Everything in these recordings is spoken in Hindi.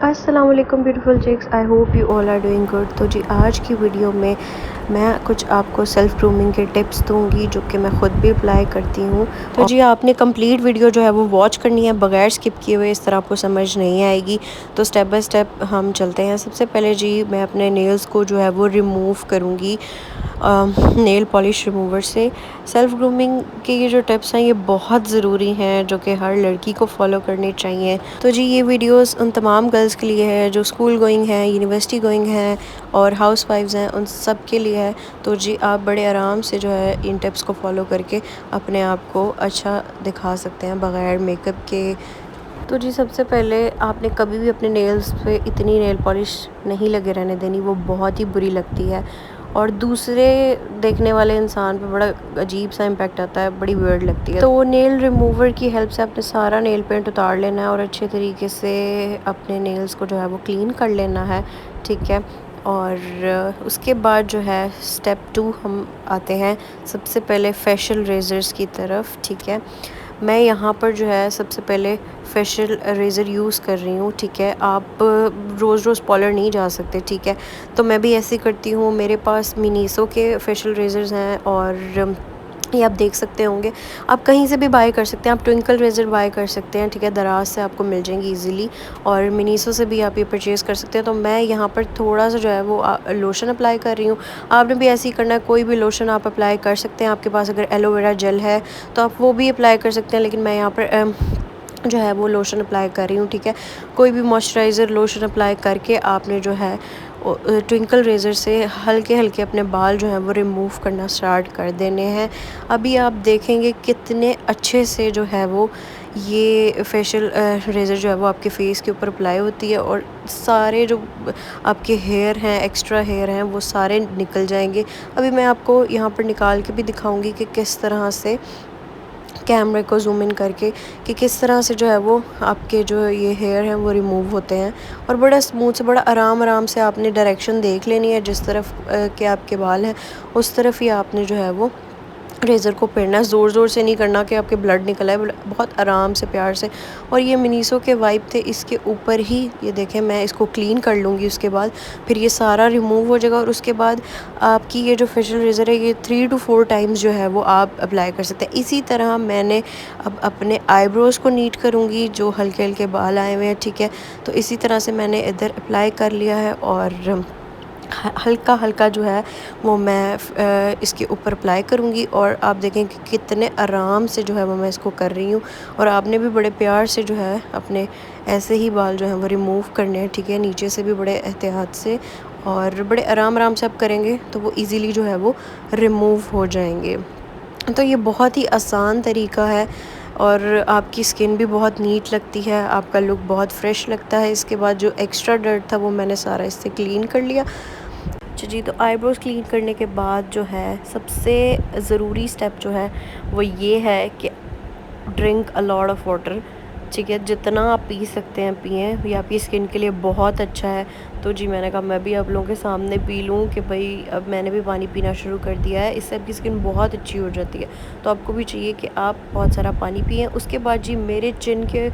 अस्सलाम वालेकुम beautiful chicks, I hope you all are doing good. तो जी आज की वीडियो में मैं कुछ आपको सेल्फ़ ग्रूमिंग के टिप्स दूंगी जो कि मैं ख़ुद भी अप्लाई करती हूँ। तो जी आपने कंप्लीट वीडियो जो है वो वॉच करनी है बगैर स्किप किए हुए, इस तरह आपको समझ नहीं आएगी। तो स्टेप बाय स्टेप हम चलते हैं। सबसे पहले जी मैं अपने नेल्स को जो है वो रिमूव करूँगी नेल पॉलिश रिमूवर से। सेल्फ़ ग्रूमिंग के ये जो टिप्स हैं ये बहुत ज़रूरी हैं जो कि हर लड़की को फॉलो करनी चाहिए। तो जी ये वीडियोस उन तमाम गर्ल्स के लिए है जो स्कूल गोइंग हैं, यूनिवर्सिटी गोइंग हैं और हाउस वाइफ्स हैं, उन सब के लिए है। तो जी आप बड़े आराम से जो है इन टिप्स को फॉलो करके अपने आप को अच्छा दिखा सकते हैं बग़ैर मेकअप के। तो जी सबसे पहले आपने कभी भी अपने नेल्स पे इतनी नेल पॉलिश नहीं लगे रहने देनी, वो बहुत ही बुरी लगती है और दूसरे देखने वाले इंसान पे बड़ा अजीब सा इम्पैक्ट आता है, बड़ी वियर्ड लगती है। तो नेल रिमूवर की हेल्प से आपने सारा नेल पेंट उतार लेना है और अच्छे तरीके से अपने नेल्स को जो है वो क्लीन कर लेना है, ठीक है। और उसके बाद जो है स्टेप 2 हम आते हैं सबसे पहले फेशियल रेज़र्स की तरफ, ठीक है। मैं यहाँ पर जो है सबसे पहले फेशियल रेज़र यूज़ कर रही हूँ, ठीक है। आप रोज़ रोज़ पार्लर नहीं जा सकते, ठीक है। तो मैं भी ऐसे करती हूँ। मेरे पास मिनीसो के फेशियल रेज़र्स हैं और ये आप देख सकते होंगे। आप कहीं से भी बाय कर सकते हैं, आप ट्विंकल रेज़र बाय कर सकते हैं, ठीक है। दराज से आपको मिल जाएंगी इजीली और मिनीसो से भी आप ये परचेज़ कर सकते हैं। तो मैं यहाँ पर थोड़ा सा जो है वो लोशन अप्लाई कर रही हूँ। आपने भी ऐसे ही करना है, कोई भी लोशन आप अप्लाई कर सकते हैं। आपके पास अगर एलोवेरा जेल है तो आप वो भी अप्लाई कर सकते हैं, लेकिन मैं यहाँ पर जो है वो लोशन अप्लाई कर रही हूँ, ठीक है। कोई भी मॉइस्चराइज़र लोशन अप्लाई करके आपने जो है ट्विंकल रेज़र से हल्के हल्के अपने बाल जो हैं वो रिमूव करना स्टार्ट कर देने हैं। अभी आप देखेंगे कितने अच्छे से जो है वो ये फेशियल रेज़र जो है वो आपके फेस के ऊपर अप्लाई होती है और सारे जो आपके हेयर हैं, एक्स्ट्रा हेयर हैं, वो सारे निकल जाएंगे। अभी मैं आपको यहाँ पर निकाल के भी दिखाऊंगी कि किस तरह से कैमरे को जूम इन करके कि किस तरह से जो है वो आपके जो ये हेयर हैं वो रिमूव होते हैं और बड़ा स्मूथ से, बड़ा आराम आराम से आपने डायरेक्शन देख लेनी है। जिस तरफ के आपके बाल हैं उस तरफ ही आपने जो है वो रेज़र को पेरना है। ज़ोर ज़ोर से नहीं करना कि आपके ब्लड निकल आए, बहुत आराम से, प्यार से। और ये मिनीसो के वाइप थे, इसके ऊपर ही ये देखें मैं इसको क्लीन कर लूँगी। उसके बाद फिर ये सारा रिमूव हो जाएगा और उसके बाद आपकी ये जो फेशियल रेज़र है ये 3 to 4 टाइम्स जो है वो आप अप्लाई कर सकते हैं। इसी तरह मैंने अब अपने आईब्रोज़ को नीट करूँगी, जो हल्के हल्के बाल आए हुए हैं, ठीक है। तो इसी तरह से मैंने इधर अप्लाई कर लिया है और हल्का हल्का जो है वो मैं इसके ऊपर अप्लाई करूँगी और आप देखें कि कितने आराम से जो है वो मैं इसको कर रही हूँ। और आपने भी बड़े प्यार से जो है अपने ऐसे ही बाल जो हैं वो रिमूव करने हैं, ठीक है। नीचे से भी बड़े एहतियात से और बड़े आराम आराम से आप करेंगे तो वो इजीली जो है वो रिमूव हो जाएंगे। तो ये बहुत ही आसान तरीका है और आपकी स्किन भी बहुत नीट लगती है, आपका लुक बहुत फ्रेश लगता है। इसके बाद जो एक्स्ट्रा डर्ट था वो मैंने सारा इससे क्लीन कर लिया। अच्छा जी, तो आईब्रोज़ क्लीन करने के बाद जो है सबसे ज़रूरी स्टेप जो है वो ये है कि drink a lot of water, ठीक है। जितना आप पी सकते हैं पिएं, ये आपकी स्किन के लिए बहुत अच्छा है। तो जी मैंने कहा मैं भी आप लोगों के सामने पी लूँ कि भाई अब मैंने भी पानी पीना शुरू कर दिया है, इससे आपकी स्किन बहुत अच्छी हो जाती है। तो आपको भी चाहिए कि आप बहुत सारा पानी पिएं। उसके बाद जी मेरे चिन के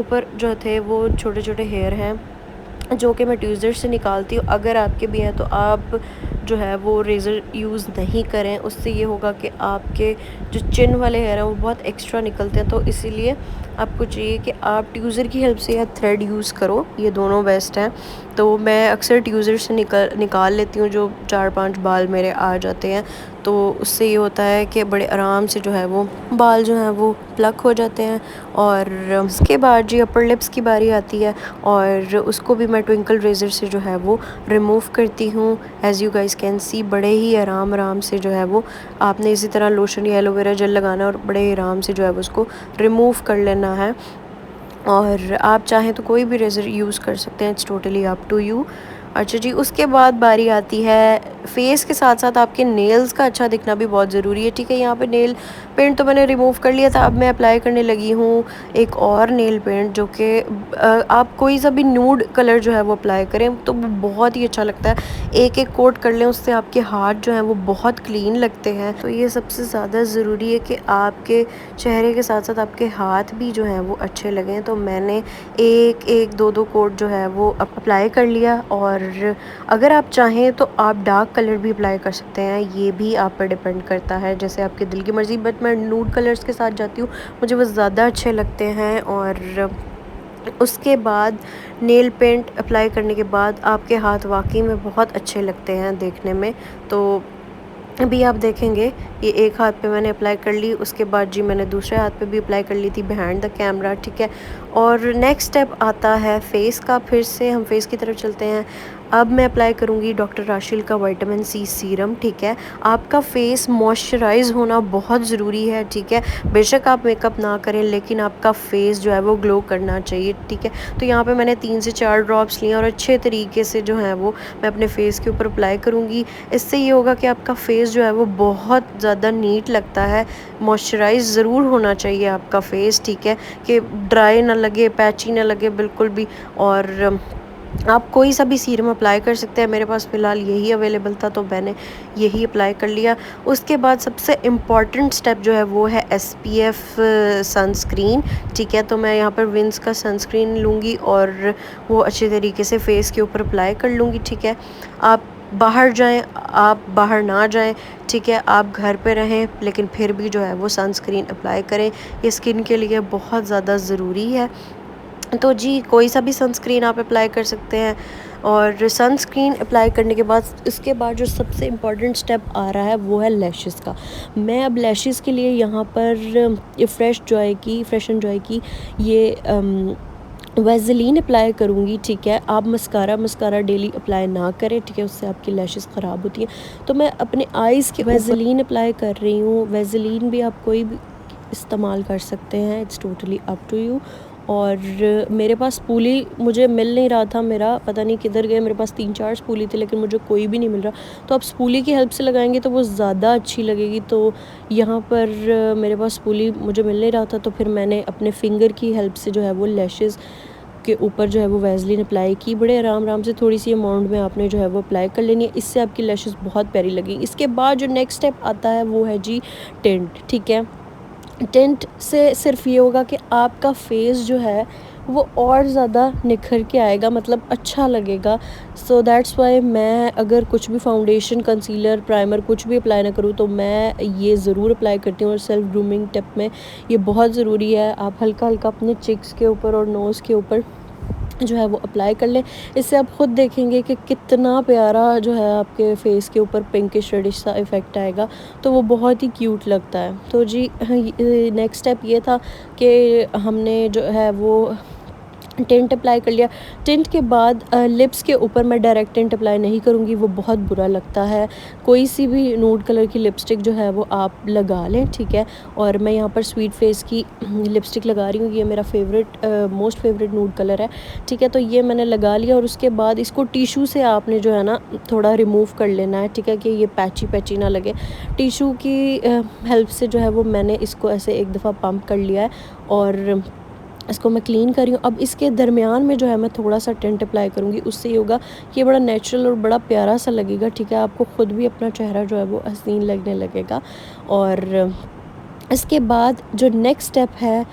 ऊपर जो थे वो छोटे छोटे हेयर हैं जो कि मैं ट्यूज़र से निकालती हूँ। अगर आपके भी हैं तो आप जो है वो रेज़र यूज़ नहीं करें, उससे ये होगा कि आपके जो चिन वाले हेयर हैं वो बहुत एक्स्ट्रा निकलते हैं। तो इसीलिए आपको चाहिए कि आप ट्यूज़र की हेल्प से या थ्रेड यूज़ करो, ये दोनों बेस्ट हैं। तो मैं अक्सर ट्यूज़र से निकाल लेती हूँ, जो 4-5 बाल मेरे आ जाते हैं। तो उससे ये होता है कि बड़े आराम से जो है वो बाल जो हैं वो प्लक हो जाते हैं। और उसके बाद जी अपर लिप्स की बारी आती है और उसको भी मैं ट्विंकल रेज़र से जो है वो रिमूव करती हूँ। As you guys can see बड़े ही आराम आराम से जो है वो आपने इसी तरह लोशन या एलोवेरा जेल लगाना और बड़े आराम से जो है वो उसको रिमूव कर लेना है। और आप चाहें तो कोई भी रेज़र यूज़ कर सकते हैं, it's totally up to you. अच्छा जी, उसके बाद बारी आती है फेस के साथ साथ आपके नेल्स का अच्छा दिखना भी बहुत ज़रूरी है, ठीक है। यहाँ पे नेल पेंट तो मैंने रिमूव कर लिया था, अब मैं अप्लाई करने लगी हूँ एक और नेल पेंट जो कि आप कोई सा भी न्यूड कलर जो है वो अप्लाई करें तो वो बहुत ही अच्छा लगता है। एक एक कोट कर लें, उससे आपके हाथ जो हैं वो बहुत क्लीन लगते हैं। तो ये सबसे ज़्यादा ज़रूरी है कि आपके चेहरे के साथ साथ आपके हाथ भी जो हैं वो अच्छे लगें। तो मैंने एक एक दो दो कोट जो है वो अप्लाई कर लिया, और अगर आप चाहें तो आप डार्क कलर भी अप्लाई कर सकते हैं, ये भी आप पर डिपेंड करता है, जैसे आपके दिल की मर्ज़ी। बट मैं नूड कलर्स के साथ जाती हूँ, मुझे वो ज़्यादा अच्छे लगते हैं। और उसके बाद नेल पेंट अप्लाई करने के बाद आपके हाथ वाकई में बहुत अच्छे लगते हैं देखने में। तो अभी आप देखेंगे ये एक हाथ पे मैंने अप्लाई कर ली, उसके बाद जी मैंने दूसरे हाथ पे भी अप्लाई कर ली थी बिहाइंड द कैमरा, ठीक है। और नेक्स्ट स्टेप आता है फेस का। फिर से हम फेस की तरफ चलते हैं। अब मैं अप्लाई करूँगी डॉक्टर राशिल का विटामिन सी सीरम, ठीक है। आपका फेस मॉइस्चराइज होना बहुत ज़रूरी है, ठीक है। बेशक आप मेकअप ना करें लेकिन आपका फेस जो है वो ग्लो करना चाहिए, ठीक है। तो यहाँ पे मैंने 3 से 4 ड्रॉप्स लिए और अच्छे तरीके से जो है वो मैं अपने फेस के ऊपर अप्लाई करूँगी। इससे ये होगा कि आपका फेस जो है वो बहुत ज़्यादा नीट लगता है। मॉइस्चराइज ज़रूर होना चाहिए आपका फेस, ठीक है, कि ड्राई ना लगे, पैची ना लगे बिल्कुल भी। और आप कोई सा भी सीरम अप्लाई कर सकते हैं, मेरे पास फ़िलहाल यही अवेलेबल था तो मैंने यही अप्लाई कर लिया। उसके बाद सबसे इम्पॉर्टेंट स्टेप जो है वो है SPF सनस्क्रीन, ठीक है। तो मैं यहाँ पर विंस का सनस्क्रीन लूँगी और वो अच्छे तरीके से फेस के ऊपर अप्लाई कर लूँगी, ठीक है। आप बाहर जाएं, आप बाहर ना जाएं, ठीक है, आप घर पे रहें लेकिन फिर भी जो है वो सनस्क्रीन अप्लाई करें, ये स्किन के लिए बहुत ज़्यादा ज़रूरी है। तो जी कोई सा भी सनस्क्रीन आप अप्लाई कर सकते हैं। और सनस्क्रीन अप्लाई करने के बाद इसके बाद जो सबसे इम्पॉर्टेंट स्टेप आ रहा है वो है लैशेस का। मैं अब लैशेस के लिए यहाँ पर ये फ्रेश एंड जॉय की ये वैज़लीन अप्लाई करूँगी, ठीक है। आप मस्कारा डेली अप्लाई ना करें, ठीक है, उससे आपकी लैशेस ख़राब होती हैं। तो मैं अपने आइज़ के वैज़लीन अप्लाई कर रही हूँ। वैज़लीन भी आप कोई भी इस्तेमाल कर सकते हैं, it's totally up to you. और मेरे पास स्पूली मुझे मिल नहीं रहा था, मेरा पता नहीं किधर गए, मेरे पास 3-4 स्पूली थे लेकिन मुझे कोई भी नहीं मिल रहा। तो आप स्पूली की हेल्प से लगाएंगे तो वो ज़्यादा अच्छी लगेगी। तो यहाँ पर मेरे पास स्पूली मुझे मिल नहीं रहा था, तो फिर मैंने अपने फिंगर की हेल्प से जो है वो लैशेज़ के ऊपर जो है वो वैज़लीन अप्लाई की। बड़े आराम से थोड़ी सी अमाउंट में आपने जो है वो अप्लाई कर लेनी है, इससे आपकी लैशेज़ बहुत प्यारी लगेगी। इसके बाद जो नेक्स्ट स्टेप आता है वो है जी टिंट, ठीक है। टिंट से सिर्फ ये होगा कि आपका फेस जो है वो और ज़्यादा निखर के आएगा, मतलब अच्छा लगेगा। सो दैट्स वाई मैं अगर कुछ भी फाउंडेशन, कंसीलर, प्राइमर कुछ भी अप्लाई ना करूँ तो मैं ये ज़रूर अप्लाई करती हूँ। और सेल्फ ग्रूमिंग टिप में ये बहुत ज़रूरी है, आप हल्का हल्का अपने चिक्स के ऊपर और नोज़ के ऊपर जो है वो अप्लाई कर लें। इससे आप ख़ुद देखेंगे कि कितना प्यारा जो है आपके फेस के ऊपर पिंकिश रेडिश सा इफ़ेक्ट आएगा, तो वो बहुत ही क्यूट लगता है। तो जी नेक्स्ट स्टेप ये था कि हमने जो है वो टिंट अप्लाई कर लिया। टिंट के बाद लिप्स के ऊपर मैं डायरेक्ट टिंट अप्लाई नहीं करूँगी, वो बहुत बुरा लगता है। कोई सी भी नूड कलर की लिपस्टिक जो है वो आप लगा लें, ठीक है। और मैं यहाँ पर स्वीट फेस की लिपस्टिक लगा रही हूँ, ये मेरा मोस्ट फेवरेट नूड कलर है, ठीक है। तो ये मैंने लगा लिया और उसके बाद इसको टिशू से आपने जो है ना थोड़ा रिमूव कर लेना है, ठीक है, कि ये पैची ना लगे। टिशू की हेल्प से जो है वो मैंने इसको ऐसे एक दफ़ा पंप कर लिया है और इसको मैं क्लीन कर रही हूँ। अब इसके दरमियान में जो है मैं थोड़ा सा टिंट अप्लाई करूँगी, उससे ये होगा कि ये बड़ा नेचुरल और बड़ा प्यारा सा लगेगा, ठीक है। आपको ख़ुद भी अपना चेहरा जो है वो हसीन लगने लगेगा। और इसके बाद जो नेक्स्ट स्टेप है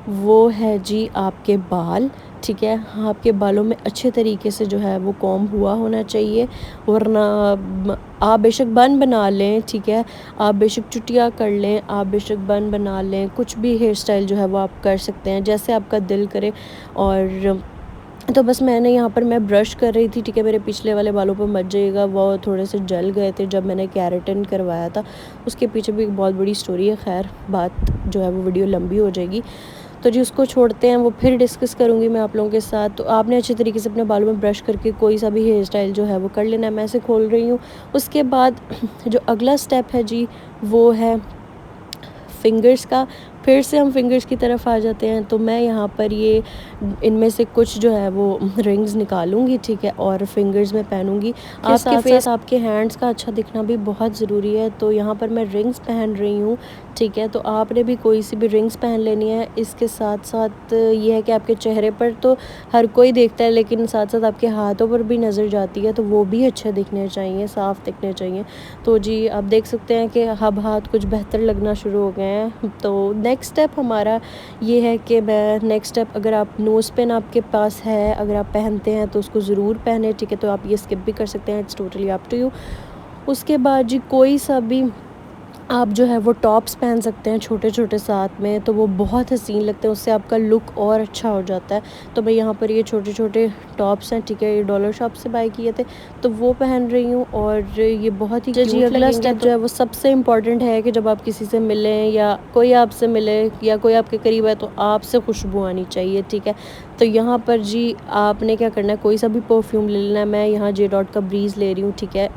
वो है जी आपके बाल, ठीक है। हाँ, आपके बालों में अच्छे तरीके से जो है वो कॉम्ब हुआ होना चाहिए, वरना आप बेशक बन बना लें, ठीक है, आप बेशक चुटिया कर लें, आप बेशक बन बना लें, कुछ भी हेयर स्टाइल जो है वो आप कर सकते हैं जैसे आपका दिल करे। और तो बस मैंने यहाँ पर मैं ब्रश कर रही थी, ठीक है, मेरे पिछले वाले बालों पर मत जाइएगा, वो थोड़े से जल गए थे जब मैंने केराटिन करवाया था, उसके पीछे भी एक बहुत बड़ी स्टोरी है। खैर बात जो है वो वीडियो लंबी हो जाएगी, तो जी उसको छोड़ते हैं, वो फिर डिस्कस करूँगी मैं आप लोगों के साथ। तो आपने अच्छे तरीके से अपने बालों में ब्रश करके कोई सा भी हेयर स्टाइल जो है वो कर लेना है। मैं इसे खोल रही हूँ। उसके बाद जो अगला स्टेप है जी वो है फिंगर्स का। फिर से हम फिंगर्स की तरफ आ जाते हैं। तो मैं यहाँ पर ये इनमें से कुछ जो है वो रिंग्स निकालूंगी, ठीक है, और फिंगर्स में पहनूंगी। आपके फेस आपके हैंड्स का अच्छा दिखना भी बहुत ज़रूरी है। तो यहाँ पर मैं रिंग्स पहन रही हूँ, ठीक है। तो आपने भी कोई सी भी रिंग्स पहन लेनी है। इसके साथ साथ ये है कि आपके चेहरे पर तो हर कोई देखता है, लेकिन साथ साथ आपके हाथों पर भी नज़र जाती है, तो वो भी अच्छे दिखने चाहिए, साफ़ दिखने चाहिए। तो जी आप देख सकते हैं कि अब हाथ कुछ बेहतर लगना शुरू हो गए हैं। तो नेक्स्ट स्टेप हमारा ये है कि नेक्स्ट स्टेप, अगर आप नोज़ पिन आपके पास है, अगर आप पहनते हैं तो उसको ज़रूर पहने, ठीक है। तो आप ये स्किप भी कर सकते हैं, it's totally up to you. उसके बाद जी कोई सा भी आप जो है वो टॉप्स पहन सकते हैं छोटे छोटे साथ में, तो वो बहुत हसीन लगते हैं, उससे आपका लुक और अच्छा हो जाता है। तो मैं यहाँ पर ये छोटे छोटे टॉप्स हैं, ठीक है, ये डॉलर शॉप से बाय किए थे, तो वो पहन रही हूँ। और ये बहुत ही जी अगला स्टेप जो है वो सबसे इम्पॉर्टेंट है कि जब आप किसी से मिलें या कोई आपसे मिले या कोई आपके करीब है, तो आपसे खुशबू आनी चाहिए, ठीक है। तो यहाँ पर जी आपने क्या करना है, कोई सा भी परफ्यूम ले लेना है। मैं यहाँ जे डॉट का ब्रीज़ ले रही हूँ, ठीक है,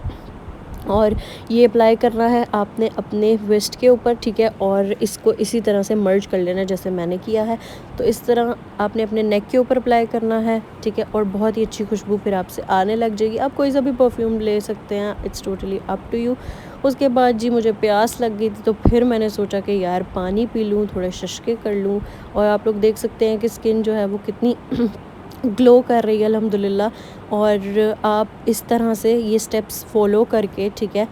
और ये अप्लाई करना है आपने अपने वेस्ट के ऊपर, ठीक है, और इसको इसी तरह से मर्ज कर लेना है जैसे मैंने किया है। तो इस तरह आपने अपने नेक के ऊपर अप्लाई करना है, ठीक है, और बहुत ही अच्छी खुशबू फिर आपसे आने लग जाएगी। आप कोई सा भी परफ्यूम ले सकते हैं, it's totally up to you. उसके बाद जी मुझे प्यास लग गई थी, तो फिर मैंने सोचा कि यार पानी पी लूँ, थोड़े शशके कर लूँ। और आप लोग देख सकते हैं कि स्किन जो है वो कितनी ग्लो कर रही है अल्हम्दुलिल्लाह। और आप इस तरह से ये स्टेप्स फॉलो करके, ठीक है,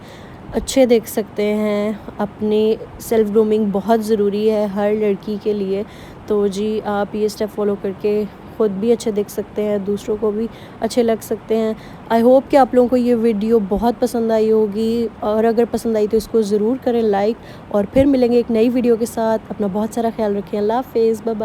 अच्छे देख सकते हैं। अपनी सेल्फ ग्रूमिंग बहुत ज़रूरी है हर लड़की के लिए। तो जी आप ये स्टेप फॉलो करके ख़ुद भी अच्छे देख सकते हैं, दूसरों को भी अच्छे लग सकते हैं। आई होप कि आप लोगों को ये वीडियो बहुत पसंद आई होगी, और अगर पसंद आई तो इसको ज़रूर करें लाइक। और फिर मिलेंगे एक नई वीडियो के साथ। अपना बहुत सारा ख्याल रखें। अल्लाह हाफ़िज़, बाय बाय।